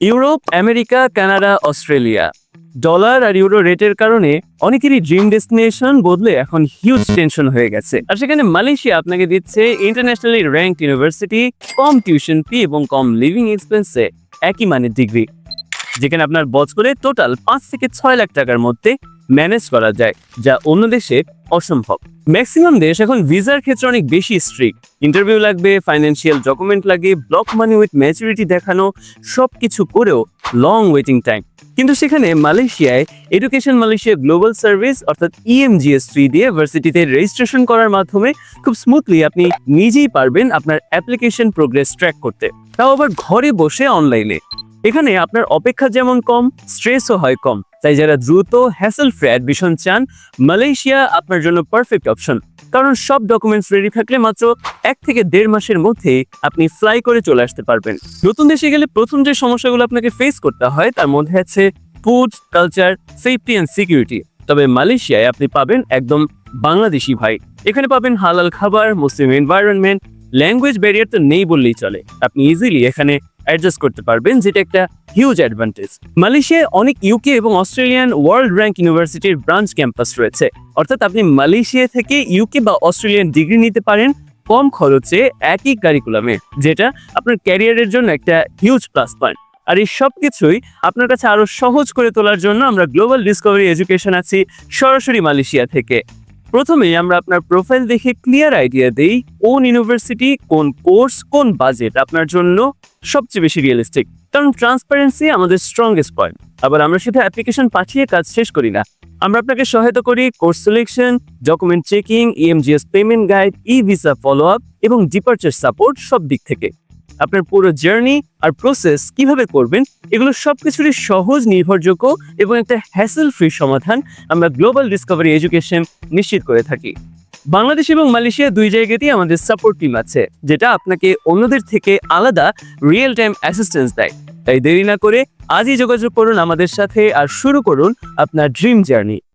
Europe, America, Canada, Australia. Dollar আর euro রেটের কারণে অনেকেরই ড্রিম ডেস্টিনেশন বদলে এখন হিউজ টেনশন হয়ে গেছে। আর সেখানে মালয়েশিয়া আপনাকে দিচ্ছে ইন্টারন্যাশনালি র্যাঙ্ক ইউনিভার্সিটি, কম টিউশন ফি এবং কম লিভিং এক্সপেন্সে একই মানের ডিগ্রি, যেখানে আপনার বছরে টোটাল 5 থেকে 6 লাখ টাকার মধ্যে ম্যানেজ করা যায়, যা অন্য দেশে অসম্ভব। ম্যাক্সিমাম দেশ এখন ভিসার ক্ষেত্রে অনেক বেশি স্ট্রিক্ট। ইন্টারভিউ লাগবে, ফাইন্যান্সিয়াল ডকুমেন্ট লাগে, ব্লক মানি উইথ ম্যাচুরিটি দেখানো, সবকিছু করেও লং ওয়েটিং টাইম। কিন্তু সেখানে মালয়েশিয়ায় এডুকেশন মালয়েশিয়া গ্লোবাল সার্ভিস অর্থাৎ EMGS ফি দিয়ে ভার্সিটিতে রেজিস্ট্রেশন করার মাধ্যমে খুব স্মুথলি আপনি নিজেই পারবেন আপনার অ্যাপ্লিকেশন প্রোগ্রেস ট্র্যাক করতে, তাও আবার ঘরে বসে অনলাইনে। এখানে আপনার অপেক্ষা যেমন কম, স্ট্রেসও হয় কম। তাই যারা দ্রুত হ্যাসেল ফ্রি অ্যাডমিশন চান, মালয়েশিয়া আপনার জন্য পারফেক্ট অপশন। কারণ সব ডকুমেন্টস রেডি থাকলে মাত্র 1 থেকে 1.5 মাসের মধ্যে আপনি ফ্লাই করে চলে আসতে পারবেন। নতুন দেশে গেলে প্রথম যে সমস্যাগুলো আপনাকে ফেস করতে হয় তার মধ্যে আছে food, culture, safety and security. তবে মালয়েশিয়ায় আপনি পাবেন একদম বাংলাদেশি ভাই। এখানে পাবেন হালাল খাবার, মুসলিম এনভায়রনমেন্ট, ল্যাঙ্গুয়েজ ব্যারিয়ার তো নেই বললেই চলে। আপনি ইজিলি এখানে অ্যাডজাস্ট করতে পারবেন, যেটা একটা হিউজ অ্যাডভান্টেজ। মালয়েশিয়ায় অনেক ইউকে এবং অস্ট্রেলিয়ান ওয়ার্ল্ড র্যাঙ্ক ইউনিভার্সিটির ব্রাঞ্চ ক্যাম্পাস রয়েছে। অর্থাৎ আপনি মালয়েশিয়া থেকে ইউকে বা অস্ট্রেলিয়ান ডিগ্রি নিতে পারেন কম খরচে একই কারিকুলামে, যেটা আপনার ক্যারিয়ারের জন্য একটা হিউজ প্লাস পয়েন্ট। আর এই সব কিছুই আপনার কাছে আরো সহজ করে তোলার জন্য আমরা গ্লোবাল ডিসকভারি এডুকেশন আছি সরাসরি মালয়েশিয়া থেকে। প্রথমেই আমরা আপনার প্রোফাইল দেখে ক্লিয়ার আইডিয়া দেই কোন ইউনিভার্সিটি, কোন কোর্স, কোন বাজেট আপনার জন্য সবচেয়ে বেশি রিয়েলিস্টিক। কারণ ট্রান্সপারেন্সি আমাদের স্ট্রংগেস্ট পয়েন্ট। আবার আমরা শুধু অ্যাপ্লিকেশন পাঠিয়ে কাজ শেষ করি না, আমরা আপনাকে সহায়তা করি course selection, document checking, EMGS payment guide, visa follow up এবং ডিপার্চার সাপোর্ট সব দিক থেকে। আপনার পুরো জার্নি আর প্রসেস কিভাবে করবেন এগুলো সবকিছুরই সহজ, নির্ভরযোগ্য এবং একটা হ্যাসেল ফ্রি সমাধান আমরা গ্লোবাল ডিসকভারি এডুকেশন নিশ্চিত করে থাকি। বাংলাদেশ এবং মালয়েশিয়া দুই জায়গাতেই আমাদের সাপোর্ট টিম আছে, যেটা আপনাকে অন্যদের থেকে আলাদা রিয়েল টাইম অ্যাসিস্ট্যান্স দেয়। তাই দেরি না করে আজই যোগাযোগ করুন আমাদের সাথে আর শুরু করুন আপনার ড্রিম জার্নি।